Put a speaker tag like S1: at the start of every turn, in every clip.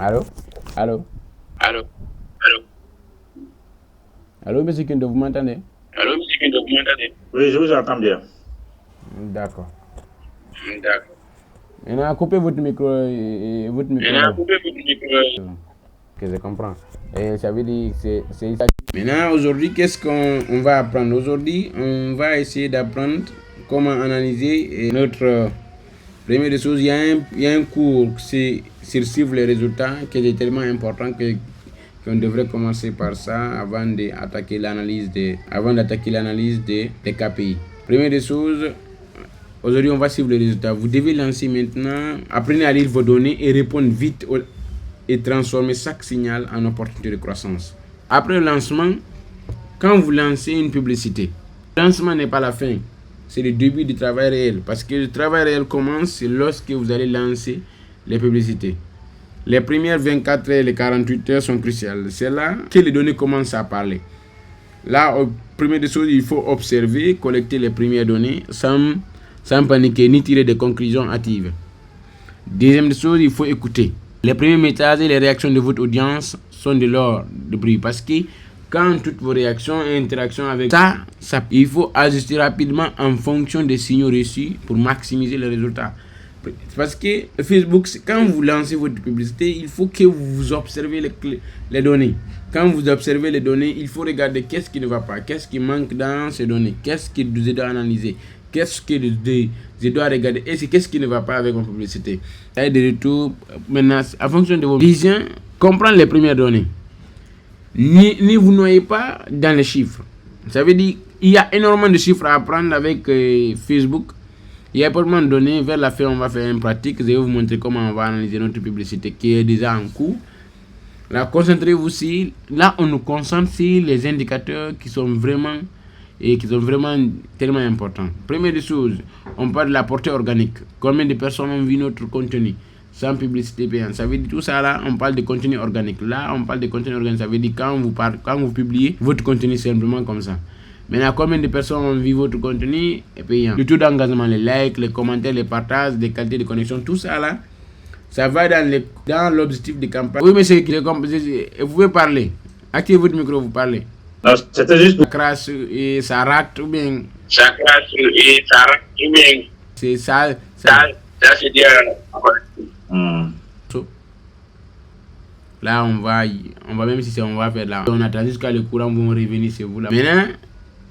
S1: Allô? Allô?
S2: Allô? Allô?
S1: Allô, monsieur Kindo, vous m'entendez?
S2: Allô, monsieur Kindo, vous m'entendez?
S3: Oui, je vous entends bien.
S1: D'accord.
S2: D'accord.
S1: Maintenant, coupez votre micro. Votre micro.
S2: Maintenant, coupez votre micro.
S1: Que je comprends. Et ça veut dire que c'est ça. Maintenant, aujourd'hui, qu'est-ce qu'on va apprendre? Aujourd'hui, on va essayer d'apprendre comment analyser notre... Première des choses, il y a un cours sur suivre les résultats qui est tellement important qu'on devrait commencer par ça avant d'attaquer l'analyse des KPI. Première des choses, aujourd'hui on va suivre les résultats. Vous devez lancer maintenant, apprenez à lire vos données et répondre vite et transformer chaque signal en opportunité de croissance. Après le lancement, quand vous lancez une publicité, le lancement n'est pas la fin. C'est le début du travail réel. Parce que le travail réel commence lorsque vous allez lancer les publicités. Les premières 24 heures et les 48 heures sont cruciales. C'est là que les données commencent à parler. Là, première des choses, il faut observer, collecter les premières données sans paniquer ni tirer des conclusions hâtives. Deuxième des choses, il faut écouter. Les premiers messages et les réactions de votre audience sont de l'ordre de bruit. Parce que quand toutes vos réactions et interactions avec ça, il faut ajuster rapidement en fonction des signaux reçus pour maximiser les résultats. Parce que Facebook, quand vous lancez votre publicité, il faut que vous observez les données. Quand vous observez les données, il faut regarder qu'est-ce qui ne va pas, qu'est-ce qui manque dans ces données, qu'est-ce que vous doit analyser, qu'est-ce que je dois regarder et qu'est-ce qui ne va pas avec mon publicité. Et de retour, maintenant, en fonction de vos visions, comprendre les premières données. Ni vous noyez pas dans les chiffres. Ça veut dire il y a énormément de chiffres à apprendre avec Facebook. Il y a énormément de données. Vers la fin, on va faire une pratique. Je vais vous montrer comment on va analyser notre publicité qui est déjà en cours. Là, concentrez-vous aussi. Là, on nous concentre sur les indicateurs qui sont vraiment tellement importants. Première des choses, on parle de la portée organique. Combien de personnes ont vu notre contenu sans publicité payante? Ça veut dire tout ça là, on parle de contenu organique. Là, on parle de contenu organique. Ça veut dire quand vous publiez votre contenu simplement comme ça. Maintenant, combien de personnes ont vu votre contenu payant? Le taux d'engagement, les likes, les commentaires, les partages, les qualités de connexion, tout ça là, ça va dans l'objectif de campagne. Oui, monsieur, vous pouvez parler. Activez votre micro, vous parlez.
S3: Non, c'était juste.
S1: Ça crache et ça rate ou bien.
S2: Ça crache et ça rate ou bien.
S1: C'est ça.
S2: Ça c'est dire.
S1: Là, on va même si on va faire là. On attend jusqu'à le courant vont revenir chez vous là. Maintenant,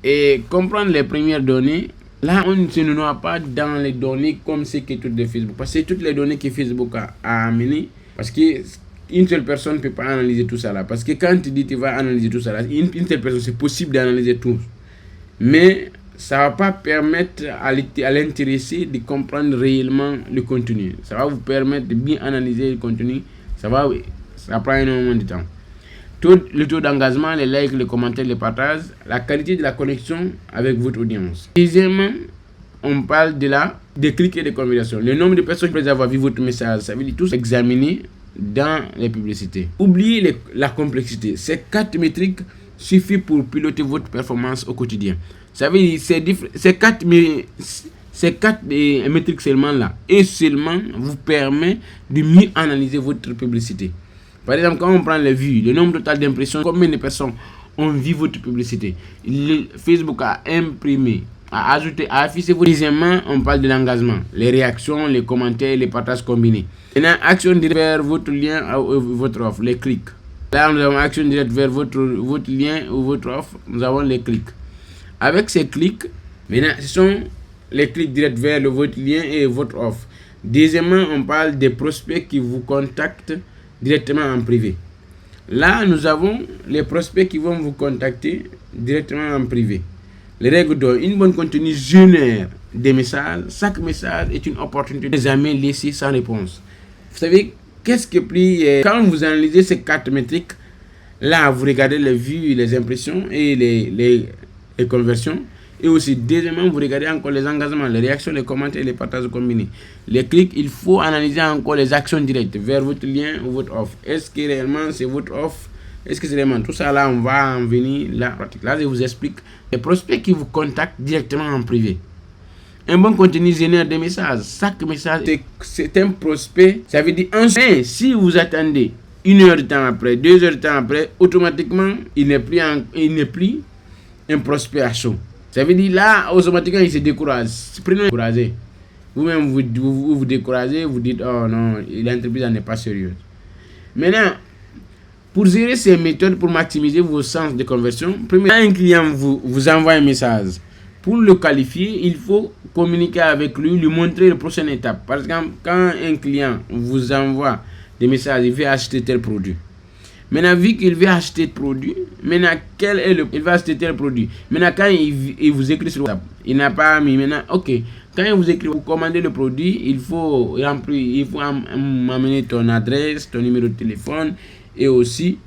S1: et comprendre les premières données. Là, on ne se noie pas dans les données comme c'est que toutes les Facebook. Parce que toutes les données que Facebook a amenées, parce qu'une seule personne ne peut pas analyser tout ça là. Parce que quand tu dis que tu vas analyser tout ça là, une seule personne, c'est possible d'analyser tout. Mais ça ne va pas permettre à l'intéressé de comprendre réellement le contenu. Ça va vous permettre de bien analyser le contenu. Ça prend énormément de temps. Le taux d'engagement, les likes, les commentaires, les partages, la qualité de la connexion avec votre audience. Deuxièmement, on parle des clics et des conversations. Le nombre de personnes qui peuvent avoir vu votre message, ça veut dire tous examiner dans les publicités. Oubliez la complexité. Ces 4 métriques suffisent pour piloter votre performance au quotidien. Ça veut dire ces 4 métriques seulement là et seulement vous permet de mieux analyser votre publicité. Par exemple, quand on prend les vues, le nombre total d'impressions, combien de personnes ont vu votre publicité, Facebook a imprimé, a ajouté, a affiché votre. Deuxièmement, on parle de l'engagement, les réactions, les commentaires, les partages combinés. Maintenant, action directe vers votre lien ou votre offre, les clics. Là, nous avons action directe vers votre lien ou votre offre, nous avons les clics. Avec ces clics, maintenant, ce sont les clics directs vers votre lien et votre offre. Deuxièmement, on parle des prospects qui vous contactent directement en privé. Là, nous avons les prospects qui vont vous contacter directement en privé. Les règles d'or, une bonne contenu génère des messages. Chaque message est une opportunité de jamais laisser sans réponse. Vous savez, qu'est-ce que quand vous analysez ces 4 métriques, là, vous regardez les vues, les impressions et les conversions. Et aussi, deuxièmement, vous regardez encore les engagements, les réactions, les commentaires et les partages combinés. Les clics, il faut analyser encore les actions directes vers votre lien ou votre offre. Est-ce que réellement c'est votre offre? Est-ce que c'est réellement tout ça là? On va en venir là. Là, je vous explique les prospects qui vous contactent directement en privé. Un bon contenu génère des messages. Chaque message, c'est un prospect. Ça veut dire si vous attendez 1 heure de temps après, 2 heures de temps après, automatiquement, il n'est plus un prospect à chaud. Ça veut dire là, automatiquement, il se décourage. Prenez décourager. Vous-même, vous découragez, vous dites, oh non, l'entreprise n'est pas sérieuse. Maintenant, pour gérer ces méthodes, pour maximiser vos chances de conversion, premièrement, quand un client vous envoie un message, pour le qualifier, il faut communiquer avec lui, lui montrer la prochaine étape. Par exemple, quand un client vous envoie des messages, il veut acheter tel produit. Maintenant, vu qu'il veut acheter tel produit, maintenant, il va acheter tel produit. Maintenant, quand il vous écrit sur WhatsApp, il n'a pas mis, maintenant, ok, quand il vous écrit, vous commandez le produit, il faut m'amener ton adresse, ton numéro de téléphone, et aussi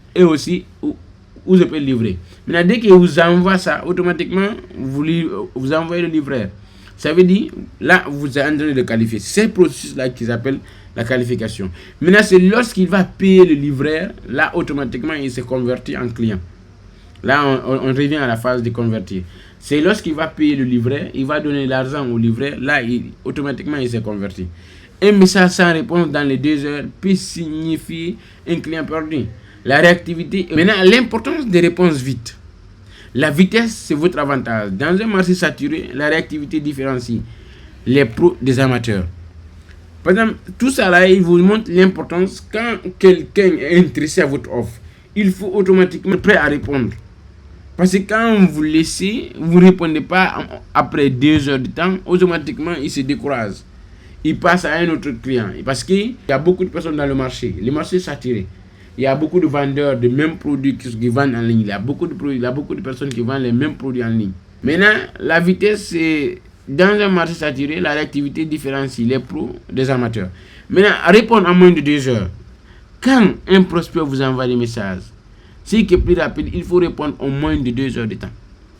S1: où je peux le livrer. Maintenant, dès qu'il vous envoie ça, automatiquement, vous envoyez le livreur. Ça veut dire, là, vous êtes en train de qualifier. C'est ce processus-là qui s'appelle la qualification. Maintenant, c'est lorsqu'il va payer le livreur, là, automatiquement, il se convertit en client. Là, on revient à la phase de convertir. C'est lorsqu'il va payer le livreur, il va donner l'argent au livreur, là, automatiquement, il se convertit. Un message sans réponse dans les 2 heures peut signifier un client perdu. La réactivité. Maintenant, l'importance des réponses vite. La vitesse, c'est votre avantage. Dans un marché saturé, la réactivité différencie les pros des amateurs. Par exemple, tout ça là, il vous montre l'importance quand quelqu'un est intéressé à votre offre. Il faut automatiquement être prêt à répondre. Parce que quand vous laissez, vous ne répondez pas après 2 heures de temps, automatiquement, il se décourage. Il passe à un autre client. Parce qu'il y a beaucoup de personnes dans le marché. Le marché est saturé. Il y a beaucoup de vendeurs de mêmes produits qui vendent en ligne. Il y a beaucoup de personnes qui vendent les mêmes produits en ligne. Maintenant, la vitesse, c'est dans un marché saturé, la réactivité différencie les pros des amateurs. Maintenant, répondre en moins de 2 heures. Quand un prospect vous envoie des messages, c'est que plus rapide, il faut répondre en moins de 2 heures de temps.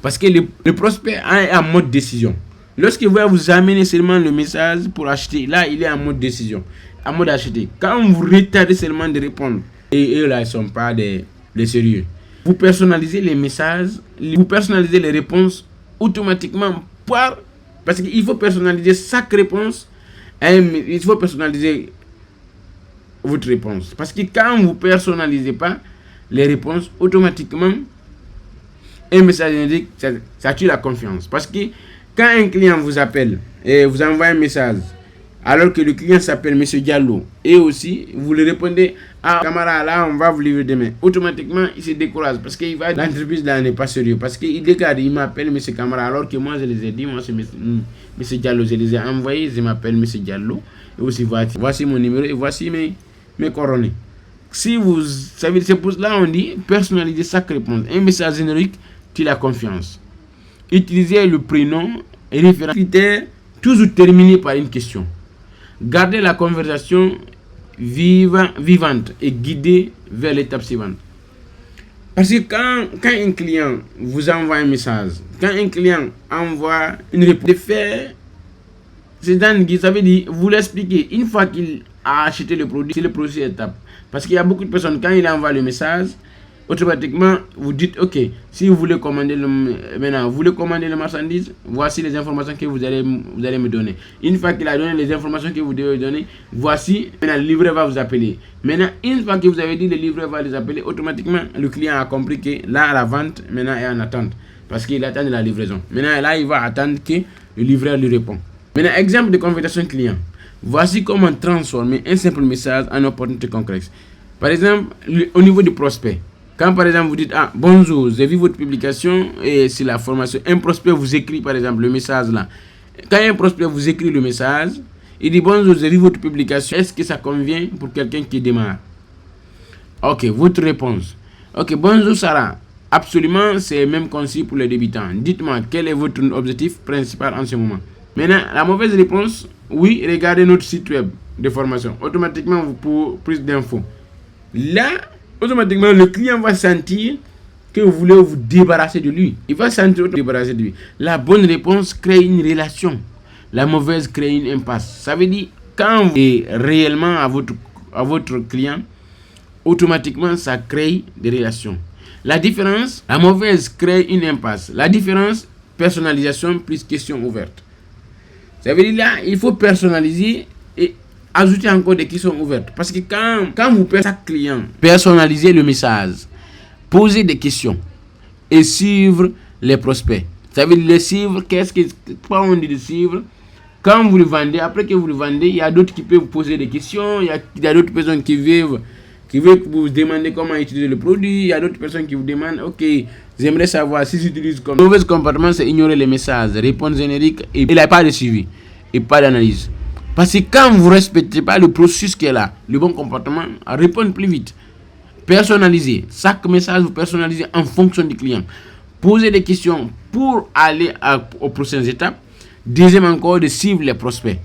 S1: Parce que le prospect est en mode décision. Lorsqu'il va vous amener seulement le message pour acheter, là, il est en mode décision, en mode acheter. Quand vous retardez seulement de répondre, et eux là, ils ne sont pas des sérieux. Vous personnalisez les messages, vous personnalisez les réponses automatiquement parce qu'il faut personnaliser chaque réponse, il faut personnaliser votre réponse. Parce que quand vous ne personnalisez pas les réponses, automatiquement, un message indique, ça tue la confiance. Parce que quand un client vous appelle et vous envoie un message, alors que le client s'appelle M. Diallo, et aussi vous lui répondez, ah camarade, là on va vous livrer demain, automatiquement il se décourage parce que l'entreprise là n'est pas sérieux, parce qu'il déclare, il m'appelle M. Camara, alors que moi je les ai dit, moi c'est M. Diallo, je les ai envoyés, je m'appelle M. Diallo, et aussi voici mon numéro et voici mes coordonnées. Si vous savez, c'est pour cela on dit personnaliser chaque réponse. Un message générique tue la confiance. Utilisez le prénom et référence critère toujours terminé par une question. Gardez la conversation vivante et guidée vers l'étape suivante. Parce que quand un client vous envoie un message, quand un client envoie une réponse, c'est dans le guide, ça veut dire, vous l'expliquez, une fois qu'il a acheté le produit, c'est le processus étape. Parce qu'il y a beaucoup de personnes, quand il envoie le message, automatiquement, vous dites, ok, si vous voulez commander le marchandise, voici les informations que vous allez me donner. Une fois qu'il a donné les informations que vous devez donner, voici, maintenant le livreur va vous appeler. Maintenant, une fois que vous avez dit le livreur va les appeler, automatiquement, le client a compris que là, la vente, maintenant, est en attente. Parce qu'il attend la livraison. Maintenant, là, il va attendre que le livreur lui répond. Maintenant, exemple de conversation client. Voici comment transformer un simple message en opportunité concrète. Par exemple, au niveau du prospect. Quand par exemple vous dites, ah bonjour, j'ai vu votre publication et c'est la formation. Un prospect vous écrit par exemple le message là. Quand un prospect vous écrit le message, il dit bonjour, j'ai vu votre publication. Est-ce que ça convient pour quelqu'un qui démarre? Ok, votre réponse. Ok, bonjour Sarah. Absolument, c'est le même conseil pour les débutants. Dites-moi, quel est votre objectif principal en ce moment? Maintenant, la mauvaise réponse, oui, regardez notre site web de formation. Automatiquement, vous pouvez plus d'infos. Là, automatiquement, le client va sentir que vous voulez vous débarrasser de lui. Il va sentir vous débarrasser de lui. La bonne réponse crée une relation. La mauvaise crée une impasse. Ça veut dire, quand vous êtes réellement à votre client, automatiquement, ça crée des relations. La différence, la mauvaise crée une impasse. La différence, personnalisation plus question ouverte. Ça veut dire là, il faut personnaliser et ajouter encore des questions ouvertes. Parce que quand vous perdez chaque client, personnalisez le message, posez des questions et suivre les prospects. Ça veut dire les suivre, pourquoi on dit de suivre? Quand vous le vendez, après que vous le vendez, il y a d'autres qui peuvent vous poser des questions, il y a d'autres personnes qui veulent vous demander comment utiliser le produit, il y a d'autres personnes qui vous demandent, ok, j'aimerais savoir si j'utilise comme... Le mauvais comportement, c'est ignorer les messages, répondre générique, et il n'y a pas de suivi et pas d'analyse. Parce que quand vous ne respectez pas le processus qui est là, le bon comportement, répondre plus vite. Personnaliser, chaque message vous personnalisez en fonction du client. Posez des questions pour aller aux prochaines étapes. Deuxième encore, de suivre les prospects.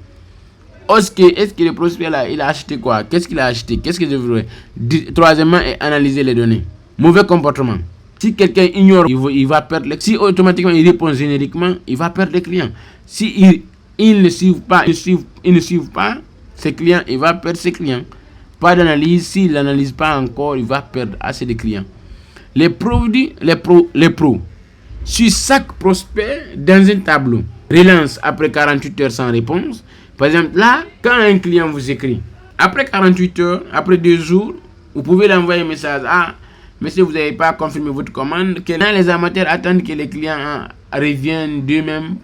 S1: Est-ce que le prospect là, il a acheté quoi? Qu'est-ce qu'il a acheté? Qu'est-ce que je voudrais? Troisièmement, analyser les données. Mauvais comportement. Si quelqu'un ignore, il va perdre. Si automatiquement il répond génériquement, il va perdre les clients. Si il ne suit pas ses clients, il va perdre ses clients. Pas d'analyse. S'il n'analyse pas encore, il va perdre assez de clients. Les pros. Sur chaque prospect dans un tableau. Relance après 48 heures sans réponse. Par exemple, là, quand un client vous écrit, après 48 heures, après 2 jours, vous pouvez l'envoyer un message. Ah, monsieur, vous n'avez pas confirmé votre commande. Quand les amateurs attendent que les clients reviennent d'eux-mêmes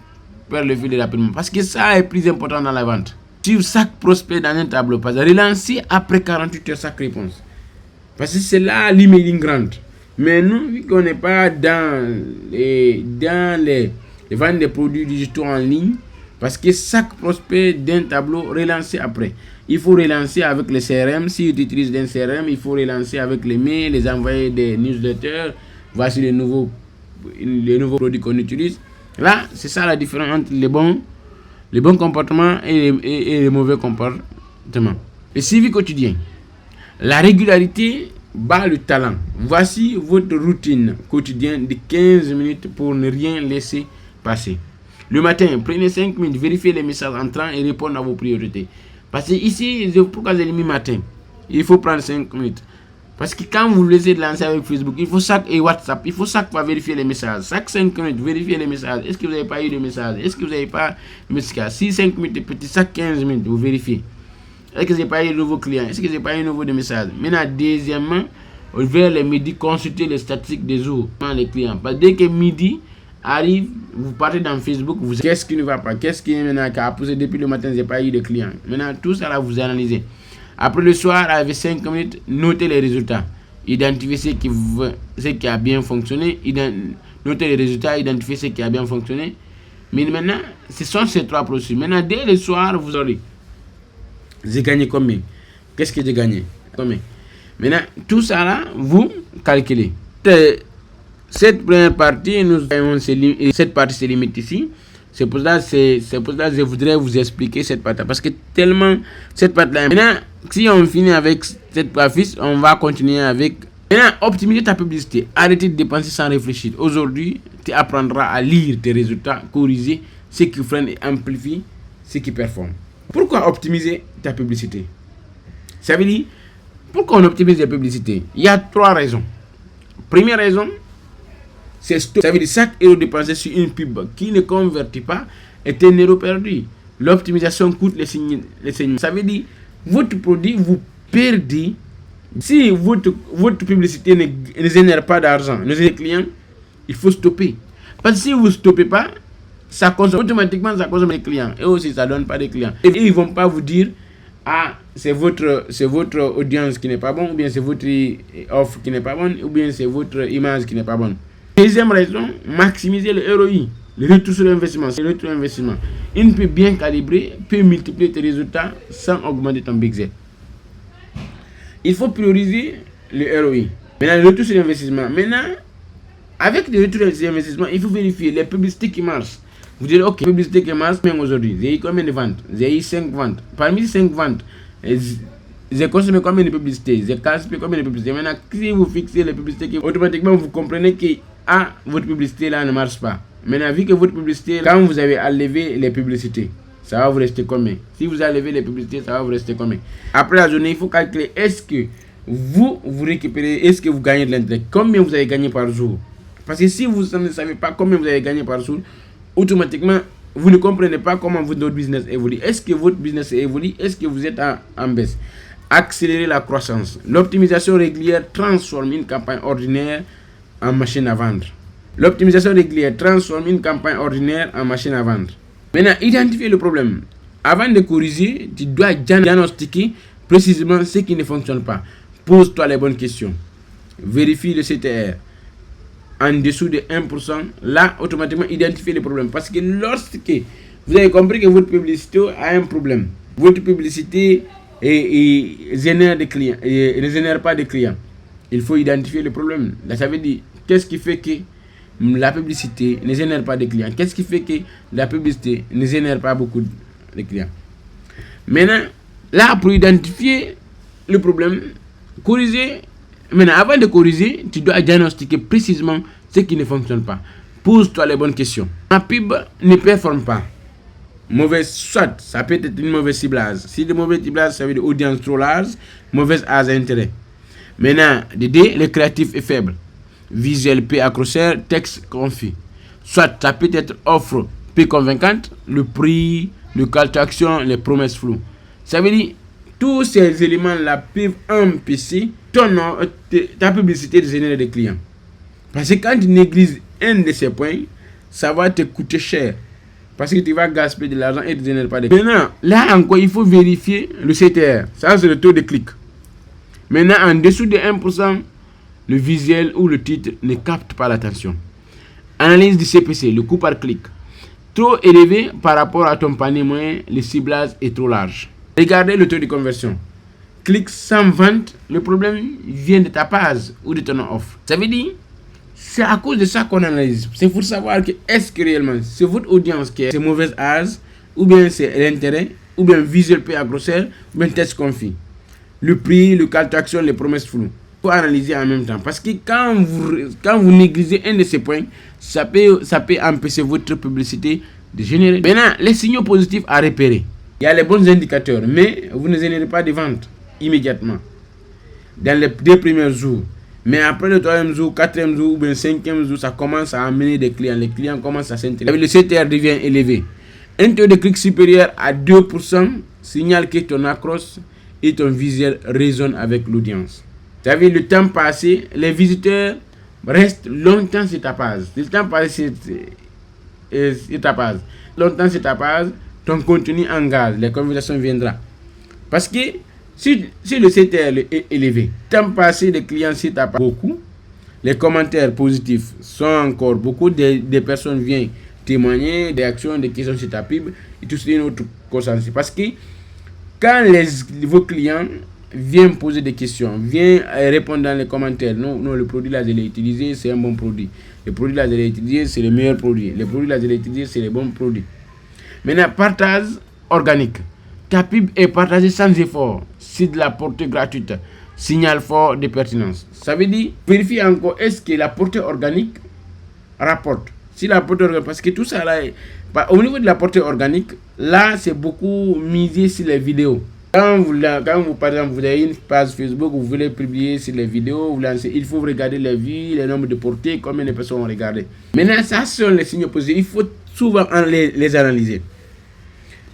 S1: vers le fil de rapidement. Parce que ça est plus important dans la vente. Sur chaque prospect dans un tableau, parce que relancer après 48 heures chaque réponse. Parce que c'est là l'emailing grande. Mais nous, vu qu'on n'est pas dans les ventes des produits digitaux en ligne, parce que chaque prospect d'un tableau relancer après. Il faut relancer avec le CRM. Si tu utilises un CRM, il faut relancer avec les mails, les envoyer des newsletters. Voici les nouveaux produits qu'on utilise. Là, c'est ça la différence entre les bons comportements et les mauvais comportements. Le suivi quotidien. La régularité bat le talent. Voici votre routine quotidienne de 15 minutes pour ne rien laisser passer. Le matin, prenez 5 minutes, vérifiez les messages entrants et répondez à vos priorités. Parce que ici, pourquoi j'ai mis matin? Il faut prendre 5 minutes. Parce que quand vous laissez de lancer avec Facebook, il faut et WhatsApp, il faut chaque fois vérifier les messages. Chaque 5 minutes, vérifiez les messages. Est-ce que vous n'avez pas eu de message? Est-ce que vous n'avez pas de message? Si 5 minutes est petit, chaque 15 minutes, vous vérifiez. Est-ce que je n'ai pas eu de nouveaux clients? Est-ce que je n'ai pas eu de nouveau message? Maintenant, deuxièmement, vers les midi, consultez les statistiques des jours, les clients. Parce que dès que midi arrive, vous partez dans Facebook, qu'est-ce qui ne va pas? Qu'est-ce qui a poussé depuis le matin, je n'ai pas eu de clients? Maintenant, tout ça là, vous analysez. Après le soir, avec 5 minutes, notez les résultats. Identifiez ce qui a bien fonctionné. Notez les résultats, identifiez ce qui a bien fonctionné. Mais maintenant, ce sont ces 3 processus. Maintenant, dès le soir, vous aurez. J'ai gagné combien? Qu'est-ce que j'ai gagné? Combien? Maintenant, tout ça là, vous calculez. Cette première partie, cette partie se limite ici. C'est pour ça que je voudrais vous expliquer cette partie. Parce que tellement cette partie-là. Maintenant, si on finit avec cette partie, on va continuer avec. Maintenant, optimiser ta publicité. Arrêtez de dépenser sans réfléchir. Aujourd'hui, tu apprendras à lire tes résultats, corriger ce qui freine et amplifie ce qui performe. Pourquoi optimiser ta publicité? Ça veut dire, pourquoi on optimise la publicité? Il y a 3 raisons. Première raison, c'est stop. Ça veut dire chaque euro dépensé sur une pub qui ne convertit pas est un euro perdu. L'optimisation coûte les signaux. Ça veut dire, votre produit, vous perdez. Si votre publicité ne génère pas d'argent, ne génère pas de clients, il faut stopper. Parce que si vous ne stoppez pas, ça consomme automatiquement, ça consomme des clients. Et aussi, ça ne donne pas de clients. Et ils ne vont pas vous dire, ah, c'est votre audience qui n'est pas bonne, ou bien c'est votre offre qui n'est pas bonne, ou bien c'est votre image qui n'est pas bonne. Deuxième raison, maximiser le ROI, le retour sur l'investissement. C'est le retour sur l'investissement. Une pub bien calibrée peut multiplier tes résultats sans augmenter ton budget. Il faut prioriser le ROI. Maintenant, le retour sur l'investissement. Maintenant, avec le retour sur l'investissement, il faut vérifier les publicités qui marchent. Vous direz, ok, publicité qui marche bien aujourd'hui. J'ai eu combien de ventes? J'ai eu 5 ventes. Parmi ces 5 ventes, j'ai consommé combien de publicités? J'ai cassé combien de publicités? Maintenant, si vous fixez les publicités, automatiquement, vous comprenez que votre publicité là ne marche pas. Maintenant, vu que votre publicité, quand vous avez enlevé les publicités, ça va vous rester combien? Si vous enlevez les publicités, ça va vous rester combien? Après la journée, il faut calculer, est-ce que vous récupérez, est-ce que vous gagnez de l'intérêt? Combien vous avez gagné par jour? Parce que si vous ne savez pas combien vous avez gagné par jour, automatiquement, vous ne comprenez pas comment votre business évolue. Est-ce que votre business évolue? Est-ce que vous êtes en baisse? Accélérer la croissance. L'optimisation régulière transforme une campagne ordinaire en machine à vendre. L'optimisation régulière transforme une campagne ordinaire en machine à vendre. Maintenant, identifier le problème. Avant de corriger, tu dois diagnostiquer précisément ce qui ne fonctionne pas. Pose-toi les bonnes questions. Vérifie le CTR. En dessous de 1%, là, automatiquement, identifier le problème. Parce que lorsque vous avez compris que votre publicité a un problème, votre publicité génère des clients, et ne génère pas de clients, il faut identifier le problème. Là, ça veut dire, qu'est-ce qui fait que la publicité ne génère pas de clients? Qu'est-ce qui fait que la publicité ne génère pas beaucoup de clients? Maintenant, là, pour identifier le problème, corriger. Maintenant, avant de corriger, tu dois diagnostiquer précisément ce qui ne fonctionne pas. Pose-toi les bonnes questions. Ma pub ne performe pas. Mauvaise, soit ça peut être une mauvaise ciblage. Si le mauvais ciblage, ça veut dire audience trop large, mauvaise âge intérêt. Maintenant, D, le créatif est faible. Visuel peu accrocheur, texte confus. Soit ça peut être offre peu convaincante, le prix, le call to action, les promesses floues. Ça veut dire tous ces éléments-là peuvent empêcher ta publicité de générer des clients. Parce que quand tu négliges un de ces points, ça va te coûter cher. Parce que tu vas gaspiller de l'argent et tu ne génères pas de clients. Maintenant, là encore, il faut vérifier le CTR. Ça, c'est le taux de clic. Maintenant, en dessous de 1%, le visuel ou le titre ne capte pas l'attention. Analyse du CPC, le coût par clic. Trop élevé par rapport à ton panier moyen, le ciblage est trop large. Regardez le taux de conversion. Clic sans vente, le problème vient de ta page ou de ton offre. Ça veut dire, c'est à cause de ça qu'on analyse. C'est pour savoir que est-ce que réellement c'est votre audience qui est mauvaise âge, ou bien c'est l'intérêt, ou bien visuel peu accrocheur, ou bien test confit. Le prix, le call to action, les promesses floues. Il faut analyser en même temps. Parce que quand vous négligez un de ces points, ça peut empêcher votre publicité de générer. Maintenant, les signaux positifs à repérer. Il y a les bons indicateurs, mais vous ne générez pas de ventes immédiatement dans les 2 premiers jours. Mais après le 3e jour, 4e jour ou bien 5e jour, ça commence à amener des clients. Les clients commencent à s'intéresser. Le CTR devient élevé. Un taux de clic supérieur à 2% signale que ton accroche et ton visuel résonnent avec l'audience. Vous savez, le temps passé, les visiteurs restent longtemps sur ta page. Le temps passé sur ta page. Longtemps sur ta page, ton contenu engage, les conversations viendront. Parce que si le CTR est élevé, temps passé les clients s'y tapent beaucoup, les commentaires positifs sont encore beaucoup, des personnes viennent témoigner, des actions, des questions sur ta pub, et tout c'est une autre consensus. Parce que quand vos clients viennent poser des questions, viennent répondre dans les commentaires, non, le produit là je l'ai utilisé, c'est un bon produit. Le produit là je l'ai utilisé, c'est le meilleur produit. Le produit là je l'ai utilisé, c'est le bon produit. Maintenant, partage organique. Ta pub est partagée sans effort. C'est de la portée gratuite. Signal fort de pertinence. Ça veut dire, vérifie encore, est-ce que la portée organique rapporte? Si la portée organique, parce que tout ça là, au niveau de la portée organique, là c'est beaucoup misé sur les vidéos. Quand vous par exemple, vous avez une page Facebook, vous voulez publier sur les vidéos, vous lancez, il faut regarder les vues, le nombre de portées, combien de personnes ont regardé. Maintenant, ça sont les signaux positifs. Il faut souvent les analyser.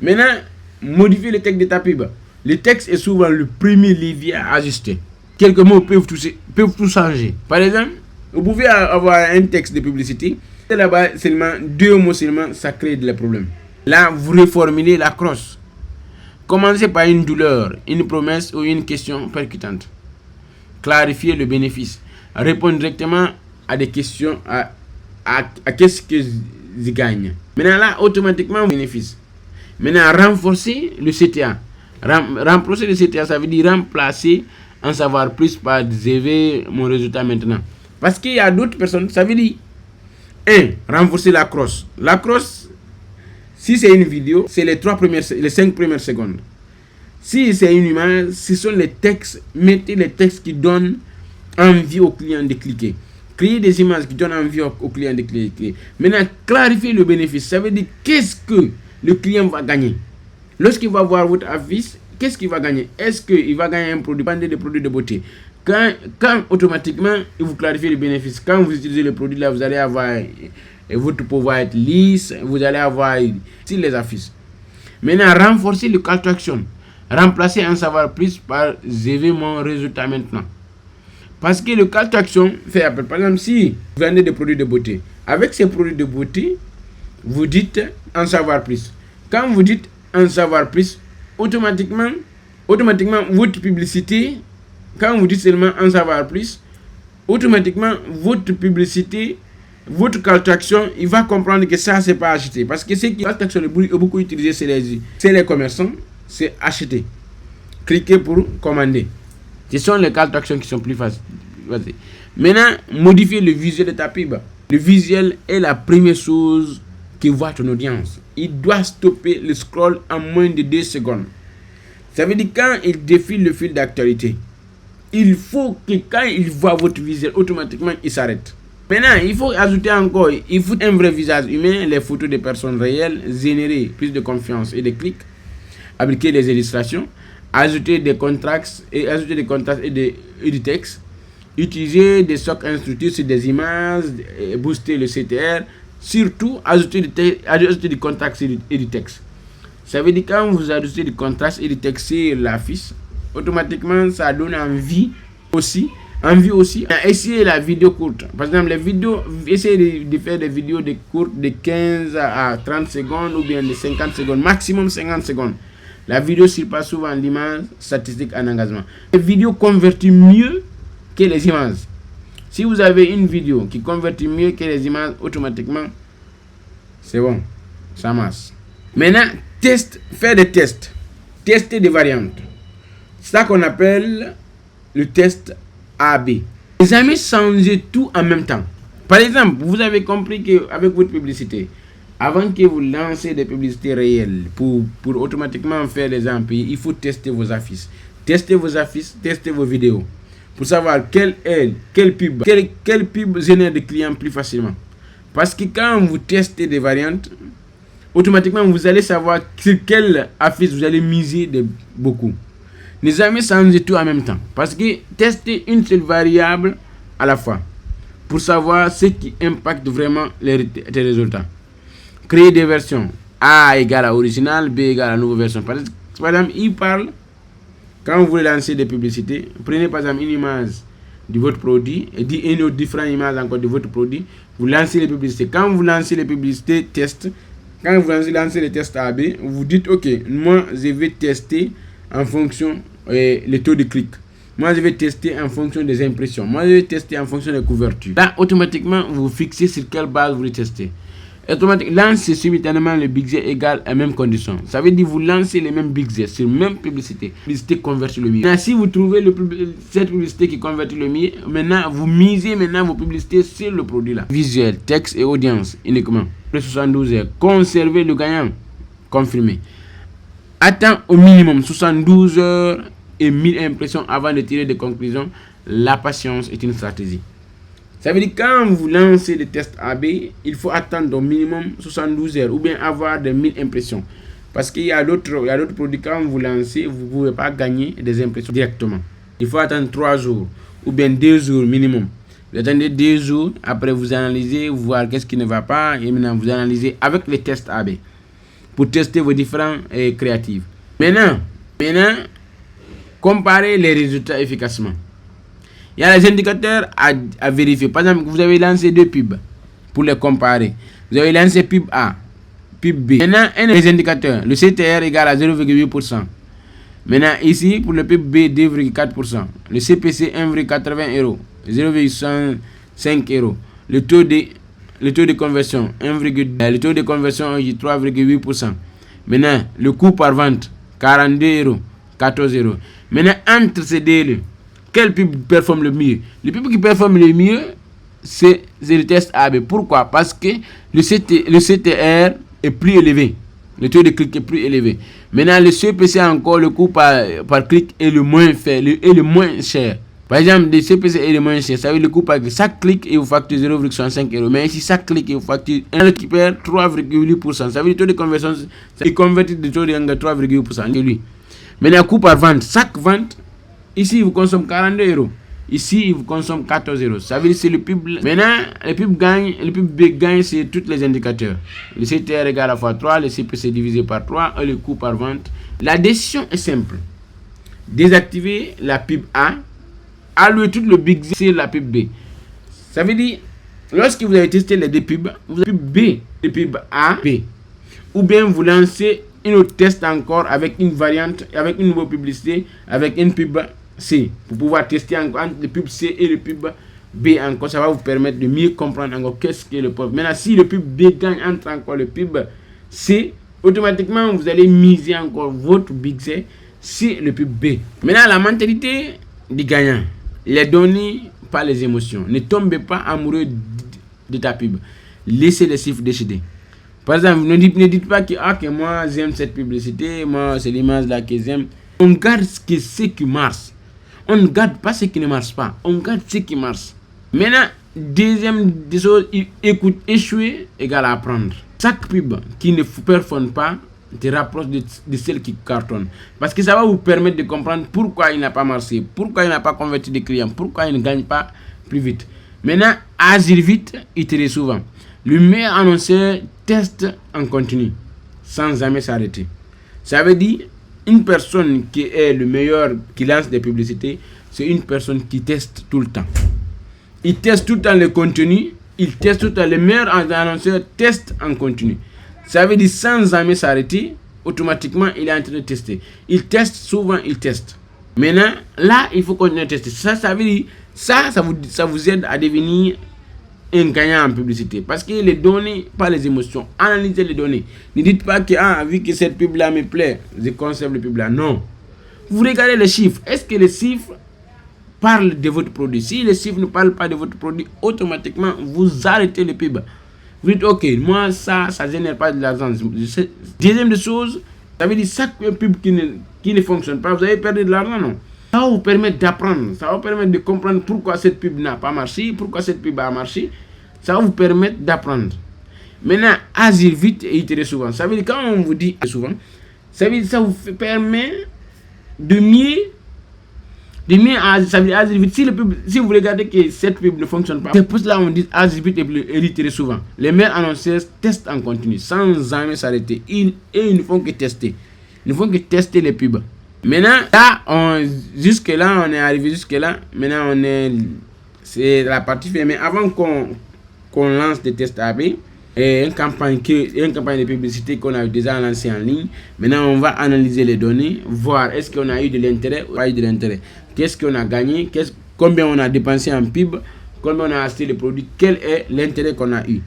S1: Maintenant, modifier le texte de ta pub. Le texte est souvent le premier levier à ajuster. Quelques mots peuvent tout changer. Par exemple, vous pouvez avoir un texte de publicité. Là-bas, seulement 2 mots seulement, ça crée des problèmes. Là, vous reformulez la crosse. Commencez par une douleur, une promesse ou une question percutante. Clarifiez le bénéfice. Répondre directement à des questions, à qu'est-ce que je gagne. Maintenant là, automatiquement, bénéfice. Maintenant, renforcer le CTA. Renforcer le CTA, ça veut dire remplacer en savoir plus par j'ai mon résultat maintenant. Parce qu'il y a d'autres personnes, ça veut dire 1. Renforcer la crosse. La crosse, si c'est une vidéo, c'est les 5 premières secondes. Si c'est une image, ce sont les textes. Mettez les textes qui donnent envie au client de cliquer. Créer des images qui donnent envie au client de cliquer. Maintenant, clarifier le bénéfice. Ça veut dire qu'est-ce que le client va gagner. Lorsqu'il va voir votre affiche, qu'est-ce qu'il va gagner? Est-ce qu'il va gagner un produit, des produits de beauté? Quand automatiquement, il vous clarifie le bénéfice. Quand vous utilisez le produit là, vous allez avoir et votre peau va être lisse, vous allez avoir ici les affiches. Maintenant, renforcer le call to action. Remplacer un savoir plus par j'ai vu mon résultat maintenant. Parce que le call to action fait appel. Par exemple, si vous vendez des produits de beauté, avec ces produits de beauté, vous dites en savoir plus. Quand vous dites en savoir plus, automatiquement, votre publicité, quand vous dites seulement en savoir plus, automatiquement, votre publicité, votre call to action, il va comprendre que ça, c'est pas acheter. Parce que ce qui call to action est beaucoup utilisé, c'est les commerçants, c'est acheter. Cliquez pour commander. Ce sont les call to action qui sont plus faciles. Maintenant, modifier le visuel de ta pub. Le visuel est la première chose qui voit ton audience. Il doit stopper le scroll en moins de 2 secondes. Ça veut dire quand il défile le fil d'actualité, il faut que quand il voit votre visuel, automatiquement il s'arrête. Maintenant, il faut ajouter encore, il faut un vrai visage humain, les photos de personnes réelles, générer plus de confiance et de clics, appliquer les illustrations, ajouter des contrastes et du texte, utiliser des socs instructifs sur des images, booster le CTR, surtout ajouter du contraste et du texte. Ça veut dire quand vous ajoutez du contraste et du texte sur l'affiche, automatiquement ça donne envie aussi. Essayez la vidéo courte. Par exemple, essayez de faire des vidéos courtes de 15 à 30 secondes ou bien de 50 secondes, maximum 50 secondes. La vidéo surpasse souvent l'image statistique en engagement. Les vidéos convertissent mieux que les images. Si vous avez une vidéo qui convertit mieux que les images, automatiquement, c'est bon, ça marche. Maintenant, faire des tests. Tester des variantes. C'est ça qu'on appelle le test AB. Les amis, changez tout en même temps. Par exemple, vous avez compris qu'avec votre publicité, avant que vous lancez des publicités réelles pour automatiquement faire les emplois, il faut tester vos affiches. Testez vos affiches, testez vos vidéos. Pour savoir quelle pub génère des clients plus facilement. Parce que quand vous testez des variantes, automatiquement vous allez savoir sur quelle affiche vous allez miser beaucoup. Ne jamais changer tout en même temps. Parce que tester une seule variable à la fois. Pour savoir ce qui impacte vraiment tes résultats. Créer des versions. A égale à original, B égale à la nouvelle version. Par exemple, il parle, quand vous voulez lancer des publicités, prenez par exemple une image de votre produit et une autre différente image encore de votre produit. Vous lancez les publicités. Quand vous lancez les publicités test, quand vous lancez les tests AB, vous dites ok, moi je vais tester en fonction le taux de clic. Moi je vais tester en fonction des impressions. Moi je vais tester en fonction des couvertures. Là automatiquement vous fixez sur quelle base vous voulez tester. Automatiquement lancez simultanément le budget égal à même condition. Ça veut dire vous lancez les mêmes budgets sur même publicité. Publicité convertit le mieux. Maintenant si vous trouvez cette publicité qui convertit le mieux, maintenant vous misez vos publicités sur le produit là. Visuel, texte et audience uniquement. Après 72 heures, conservez le gagnant. Confirmé. Attends au minimum 72 heures et 1000 impressions avant de tirer des conclusions. La patience est une stratégie. Ça veut dire quand vous lancez le test AB, il faut attendre au minimum 72 heures ou bien avoir des 1000 impressions. Parce qu'il y a d'autres produits, quand vous lancez, vous ne pouvez pas gagner des impressions directement. Il faut attendre 3 jours ou bien 2 jours minimum. Vous attendez 2 jours, après vous analysez, vous voir qu'est-ce qui ne va pas et maintenant vous analysez avec les tests AB pour tester vos différents créatifs. Maintenant, comparez les résultats efficacement. Il y a les indicateurs à vérifier. Par exemple, vous avez lancé 2 pubs pour les comparer. Vous avez lancé pub A, pub B. Maintenant, un des indicateurs, le CTR égale à 0,8%. Maintenant, ici, pour le pub B, 2,4%. Le CPC, 1,80 €, 0,65 €. Le taux de conversion, le taux de conversion est 3,8%. Maintenant, le coût par vente, 42 €, 14 €. Maintenant, entre ces deux, quel pub performe le mieux? Le pub qui performe le mieux, c'est le test AB. Pourquoi? Parce que le CTR est plus élevé. Le taux de clic est plus élevé. Maintenant, le CPC encore, le coût par clic est le moins cher. Par exemple, le CPC est le moins cher. Ça veut dire le coût par clic. Chaque clic, il vous facture 0,65 €. Mais ici, chaque clic, il vous facture un qui perd 3,8%. Ça veut dire le taux de conversion, il convertit le taux de 3,8%. Lui. Maintenant, coût par vente. Chaque vente, ici, vous consommez 42 €. Ici, il vous consomme 14 euros. Ça veut dire que c'est le pub. Maintenant, le pub B gagne sur tous les indicateurs. Le CTR égale à fois 3, le CPC divisé par 3 et le coût par vente. La décision est simple. Désactiver la pub A, allouer tout le big Z sur la pub B. Ça veut dire, lorsque vous avez testé les deux pubs, vous avez pub B, le pub A, B. Ou bien vous lancez une autre test encore avec une variante, avec une nouvelle publicité, avec une pub C, pour pouvoir tester encore entre le pub C et le pub B encore. Ça va vous permettre de mieux comprendre encore qu'est-ce que le pub. Maintenant, si le pub B gagne entre encore le pub C, automatiquement vous allez miser encore votre big C sur le pub B. Maintenant, la mentalité du gagnant, les données, pas les émotions. Ne tombez pas amoureux de ta pub. Laissez les chiffres décider. Par exemple, ne dites pas que moi j'aime cette publicité, moi c'est l'image là que j'aime. On garde ce qui marche. On ne garde pas ce qui ne marche pas. On garde ce qui marche. Maintenant, deuxième des choses, écoute, échouer égale apprendre. Chaque pub qui ne performe pas te rapproche de celle qui cartonne. Parce que ça va vous permettre de comprendre pourquoi il n'a pas marché, pourquoi il n'a pas converti des clients, pourquoi il ne gagne pas plus vite. Maintenant, agir vite, itérer souvent. Le meilleur annonceur teste en continu, sans jamais s'arrêter. Ça veut dire, une personne qui est le meilleur, qui lance des publicités, c'est une personne qui teste tout le temps. Il teste tout le temps le contenu, il teste tout le temps. Le meilleur annonceur teste en continu. Ça veut dire sans jamais s'arrêter, automatiquement il est en train de tester. Il teste souvent, il teste. Maintenant, là, il faut continuer à tester. Ça veut dire, ça vous aide à devenir un gagnant en publicité. Parce que les données, pas les émotions. Analysez les données. Ne dites pas que, vu que cette pub-là me plaît, je conserve le pub-là. Non. Vous regardez les chiffres. Est-ce que les chiffres parlent de votre produit? Si les chiffres ne parlent pas de votre produit, automatiquement, vous arrêtez le pub. Vous dites, ok, moi, ça génère pas de l'argent. Deuxième des choses, ça veut dire chaque pub qui ne fonctionne pas, vous avez perdu de l'argent, non? Ça va vous permettre d'apprendre, ça va vous permettre de comprendre pourquoi cette pub n'a pas marché, pourquoi cette pub a marché. Ça va vous permettre d'apprendre. Maintenant, agir vite et itérer souvent. Ça veut dire, quand on vous dit souvent, ça veut dire ça vous permet de mieux ça veut dire agir vite. Si vous regardez que cette pub ne fonctionne pas, c'est pour cela qu'on dit agir vite et itérer souvent. Les meilleurs annonceurs testent en continu, sans jamais s'arrêter. Ils ne font que tester. Ils ne font que tester les pubs. Maintenant, là, jusque là, on est arrivé jusque là. Maintenant, c'est la partie faite. Mais avant qu'on lance des tests AB, et une campagne de publicité qu'on a déjà lancée en ligne, maintenant on va analyser les données, voir est-ce qu'on a eu de l'intérêt ou pas eu de l'intérêt. Qu'est-ce qu'on a gagné, combien on a dépensé en pub, combien on a acheté le produit, quel est l'intérêt qu'on a eu.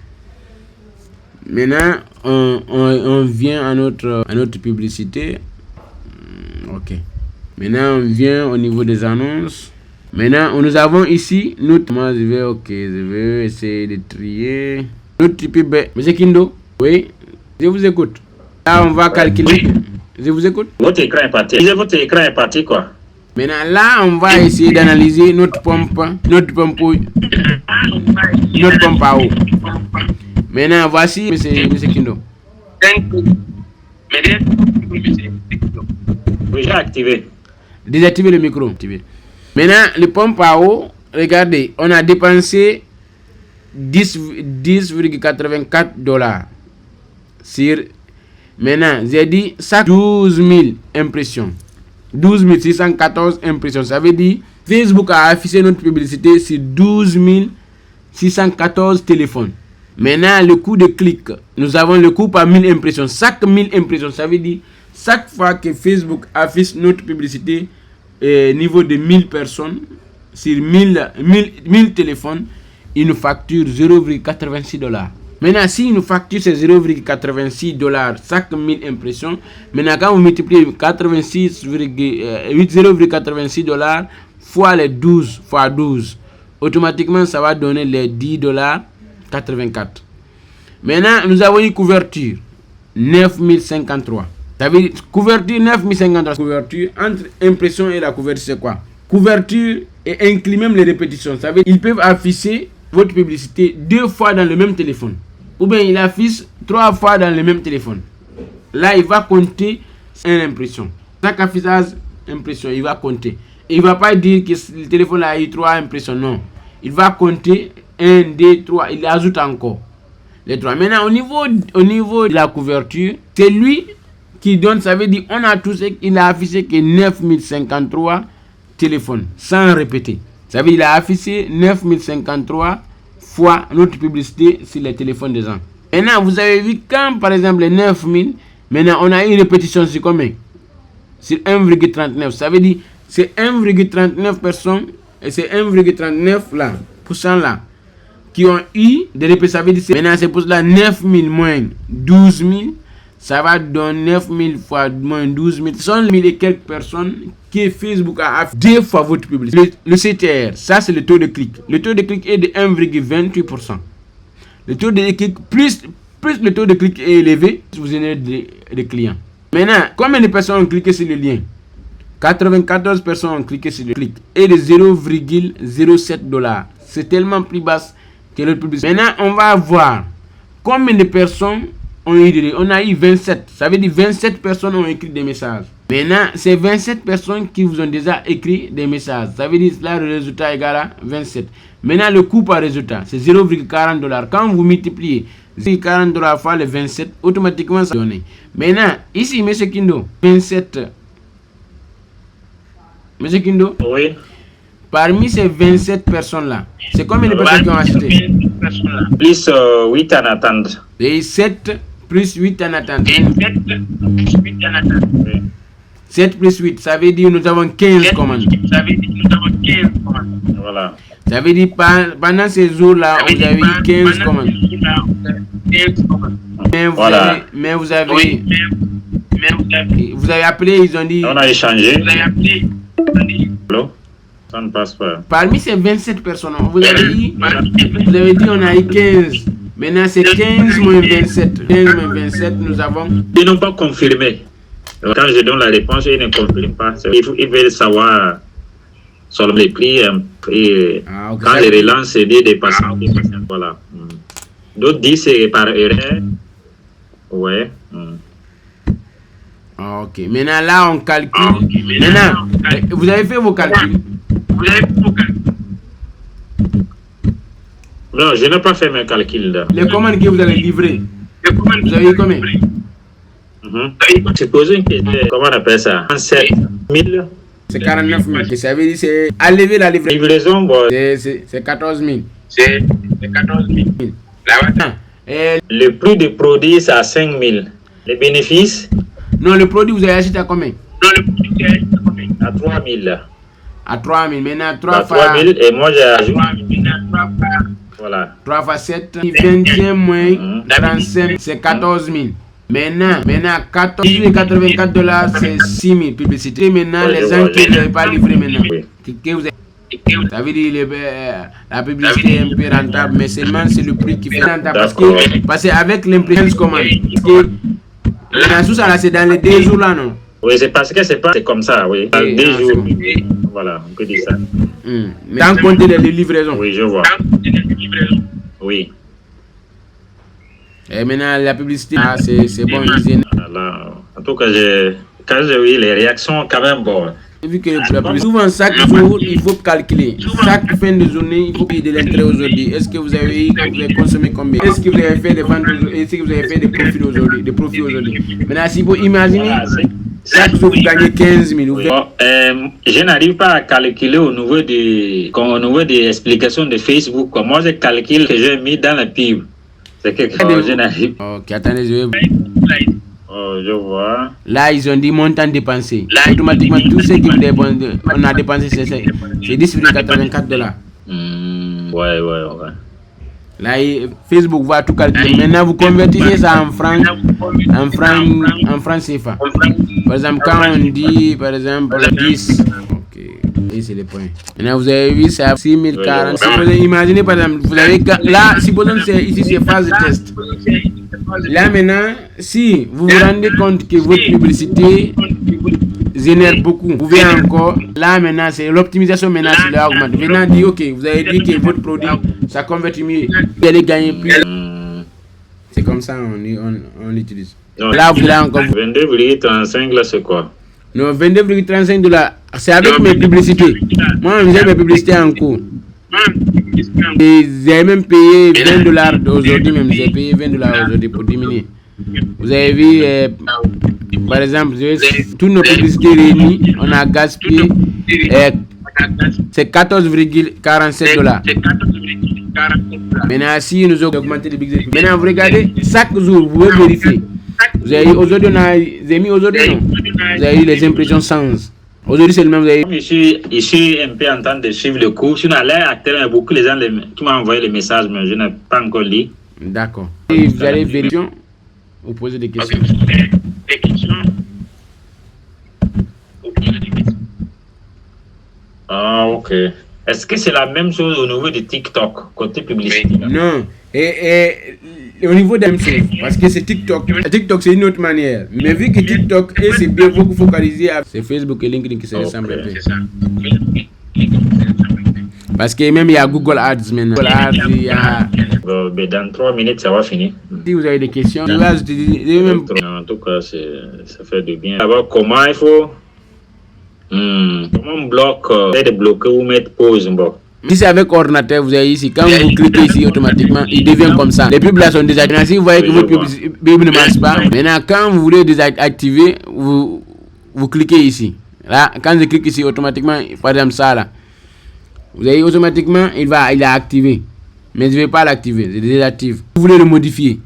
S1: Maintenant, on vient à notre publicité. Ok. Maintenant, on vient au niveau des annonces. Maintenant, nous avons ici moi je vais essayer de trier notre pub. Monsieur Kindo, oui, je vous écoute. Là, on va calculer. Je vous écoute.
S3: Votre écran est parti, quoi.
S1: Maintenant, là, on va essayer d'analyser notre pompe à eau. Maintenant, voici Monsieur Kindo.
S3: Oui, j'ai activé.
S1: Désactivez le micro. Maintenant, le pompe à eau, regardez, on a dépensé 10,84 $. Sur, maintenant, j'ai dit ça 12 000 impressions. 12 614 impressions. Ça veut dire Facebook a affiché notre publicité sur 12 614 téléphones. Maintenant, le coût de clic, nous avons le coût par 1000 impressions. Chaque 1000 impressions, ça veut dire chaque fois que Facebook affiche notre publicité niveau de 1000 personnes sur 1000 téléphones, il nous facture 0,86 $. Maintenant, si il nous facture ces 0,86 $ chaque 1000 impressions, maintenant quand vous multipliez 0,86 $ fois les 12 fois 12, automatiquement ça va donner les 10,84 $. Maintenant, nous avons une couverture 9053. Ça veut dire couverture 9053. Couverture entre impression et la couverture, c'est quoi? Couverture et inclut même les répétitions. Ça veut dire ils peuvent afficher votre publicité 2 fois dans le même téléphone. Ou bien il affiche 3 fois dans le même téléphone. Là, il va compter une impression. Chaque affichage, impression, il va compter. il va pas dire que le téléphone a eu 3 impressions, non. Il va compter 1, 2, 3, il ajoute encore les 3. Maintenant, au niveau de la couverture, c'est lui qui donne, ça veut dire, on a tous, il a affiché que 9053 téléphones, sans répéter. Ça veut dire, il a affiché 9053 fois notre publicité sur les téléphones des gens. Maintenant, vous avez vu quand, par exemple, les 9000, maintenant, on a une répétition sur combien? Sur 1,39. Ça veut dire, c'est 1,39 personnes, et c'est 1,39 là, % là, qui ont eu des répétitions. Ça veut dire, maintenant, c'est pour cela 9000 moins 12000, ça va donner 9000 fois moins 12000. Ce sont 1000 et quelques personnes que Facebook a affiché 2 fois votre publicité. Le CTR, ça c'est le taux de clic. Le taux de clic est de 1,28%. Le taux de clic, plus le taux de clic est élevé, vous avez des clients. Maintenant, combien de personnes ont cliqué sur le lien? 94 personnes ont cliqué sur le clic et de 0,07 $. C'est tellement plus basse que l'autre publicité. Maintenant, on va voir combien de personnes ont eu. On a eu 27. Ça veut dire 27 personnes ont écrit des messages. Maintenant, c'est 27 personnes qui vous ont déjà écrit des messages. Ça veut dire là, le résultat est égal à 27. Maintenant, le coût par résultat, c'est 0,40 $. Quand vous multipliez 0,40 $ fois les 27, automatiquement, ça donne. Maintenant, ici, M. Kindo, 27. M. Kindo?
S3: Oui.
S1: Parmi ces 27 personnes-là, c'est combien de personnes qui ont acheté?
S3: Plus 8 en attente.
S1: Et 7 plus 8 en attente. 7 plus 8, ça veut dire nous avons 15 commandes.
S3: Voilà.
S1: Ça veut dire pendant ces jours-là, vous avez eu 15 commandes. Mais vous avez appelé, ils ont dit...
S3: On a échangé. Allô? Ça ne passe pas.
S1: Parmi ces 27 personnes, vous avez dit on a eu 15. Maintenant, c'est 15 moins 27. 15 moins 27, nous avons...
S3: Ils n'ont pas confirmé. Donc, quand je donne la réponse, ils ne confirment pas. Ils veulent savoir sur les prix. Et
S1: okay.
S3: Quand les relances, c'est des passants. Voilà. D'autres disent c'est par erreur. Ouais.
S1: Ok. Maintenant, là, on calcule. Maintenant, vous avez fait vos calculs.
S3: Non, je n'ai pas fait mes calculs là.
S1: Les commandes que vous allez livrer, vous avez eu combien?
S3: Supposons que comment on appelle ça? 47 000.
S1: C'est 49 000. Ça veut dire c'est à lever la
S3: livraison. Bon.
S1: C'est 14 000.
S2: C'est 14 000.
S3: Le prix du produit, c'est à 5 000. Les bénéfices?
S1: Non, le produit, vous avez acheté à combien?
S3: À 3 000.
S1: À 3 000. Maintenant, 3
S3: à
S1: fois...
S3: 3 000 et moi j'ai ajouté. Voilà.
S1: 3 fois 7, 21 moins 35, c'est 14 000. Maintenant 84 $, c'est 6 000 publicités. Maintenant, les gens qui ne l'ont pas livré maintenant. Ça veut dire la publicité est un peu rentable, mais seulement c'est le prix qui fait rentable. Parce qu'avec l'impression commande, c'est dans les 2 jours là, non?
S3: Oui, c'est parce que c'est comme ça, oui. Dans 2 jours. Voilà, on peut dire ça.
S1: Mais sans compter les livraisons.
S3: Oui, je vois. Oui.
S1: Et maintenant, la publicité, c'est bon.
S3: Voilà. En tout cas, quand j'ai vu les réactions, quand même, bon.
S1: Vu que souvent, chaque jour, il faut calculer. Chaque fin de journée, il faut payer de l'intérêt aujourd'hui. Est-ce que vous avez consommé combien? Est-ce que vous avez fait des ventes aujourd'hui? Est-ce que vous avez fait des profits aujourd'hui? Maintenant, si vous imaginez, chaque jour, vous gagnez 15 000.
S3: Bon, je n'arrive pas à calculer au niveau des explications de Facebook. Moi, je calcule que j'ai mis dans la pub. C'est quelque chose, je n'arrive pas.
S1: Ok, attendez, je vais...
S3: Oh, je vois.
S1: Là, ils ont dit montant dépensé. Automatiquement, tout ce qu'on a dépensé, c'est 10,84 $.
S3: Ouais.
S1: Là, Facebook va tout calculer. Maintenant, vous convertissez ça en francs CFA. Par exemple, quand on dit, par exemple, 10. Ok, et c'est le point. Maintenant, vous avez vu, c'est à 6040. Imaginez, par exemple, vous avez... Là, supposons que ici, c'est phase de test. Là, maintenant, si vous vous rendez compte que votre publicité génère beaucoup, vous pouvez encore... Là, maintenant, c'est l'optimisation, maintenant, c'est là augmente. Maintenant, dit, ok, vous avez dit que votre produit, ça convertit mieux. Vous allez gagner plus. C'est comme ça, on l'utilise.
S3: Donc,
S1: là, vous allez encore...
S3: 22,35, là, c'est quoi?
S1: Non, $22,35. C'est avec mes publicités. Moi, j'ai mes publicités en cours. Et j'ai même payé $20 aujourd'hui, même. J'ai payé $20 aujourd'hui pour diminuer. Vous avez vu, par exemple, toutes nos publicités réunies, on a gaspillé, c'est $14,47. Maintenant, si nous avons augmenté le budget, maintenant vous regardez, chaque jour, vous pouvez vérifier. Vous avez aujourd'hui, vous avez mis aujourd'hui, non? Vous avez eu les impressions sans. Aujourd'hui, c'est le même. Vous avez...
S3: Je suis un peu en train de suivre le cours. Je suis allé actuellement beaucoup les gens qui m'ont envoyé les messages, mais je n'ai pas encore lu.
S1: D'accord. Et vous allez vérifier, vous posez des questions.
S2: Des questions.
S3: Ah, ok. Est-ce que c'est la même chose au niveau de TikTok, côté publicité?
S1: Non. Et au niveau de la même chose, parce que c'est TikTok. TikTok, c'est une autre manière. Mais vu que TikTok, c'est bien beaucoup focalisé à... C'est Facebook et LinkedIn qui se ressemblent un peu.
S2: C'est ça.
S1: Parce que même il y a Google Ads maintenant. Google Ads, il y a...
S3: Dans 3 minutes, ça va finir.
S1: Si vous avez des questions, même...
S3: En tout cas, ça fait du bien. D'abord, comment il faut... Comment on bloque, de bloquer ou mettre pause, bon.
S1: Si c'est avec ordinateur, vous avez ici, quand vous cliquez ici automatiquement, il devient comme ça. Les pubs là sont désactivées. Si vous voyez que votre pub ne marche pas, maintenant quand vous voulez désactiver, vous cliquez ici. Là, quand je clique ici automatiquement, par exemple ça là, vous avez automatiquement, il est activé. Mais je ne vais pas l'activer, je désactive. Vous voulez le modifier,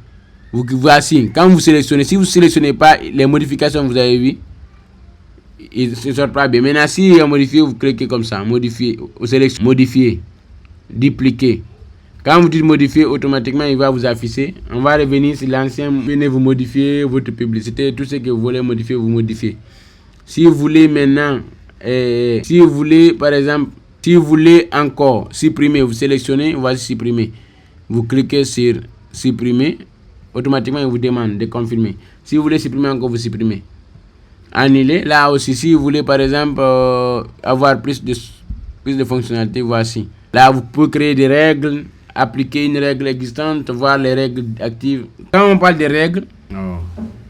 S1: voici. Quand vous sélectionnez, si vous ne sélectionnez pas les modifications que vous avez vues, il ne se sort pas bien. Maintenant, si il est modifié, vous cliquez comme ça. Modifier, vous sélectionnez, modifier, dupliquer. Quand vous dites modifier, automatiquement, il va vous afficher. On va revenir sur l'ancien. Venez vous modifier votre publicité. Tout ce que vous voulez modifier, vous modifiez. Si vous voulez maintenant, si vous voulez, par exemple, si vous voulez encore supprimer, vous sélectionnez, voici supprimer. Vous cliquez sur supprimer. Automatiquement, il vous demande de confirmer. Si vous voulez supprimer encore, vous supprimez. Annuler. Là aussi, si vous voulez par exemple avoir plus de fonctionnalités, voici. Là, vous pouvez créer des règles, appliquer une règle existante, voir les règles actives. Quand on parle des règles,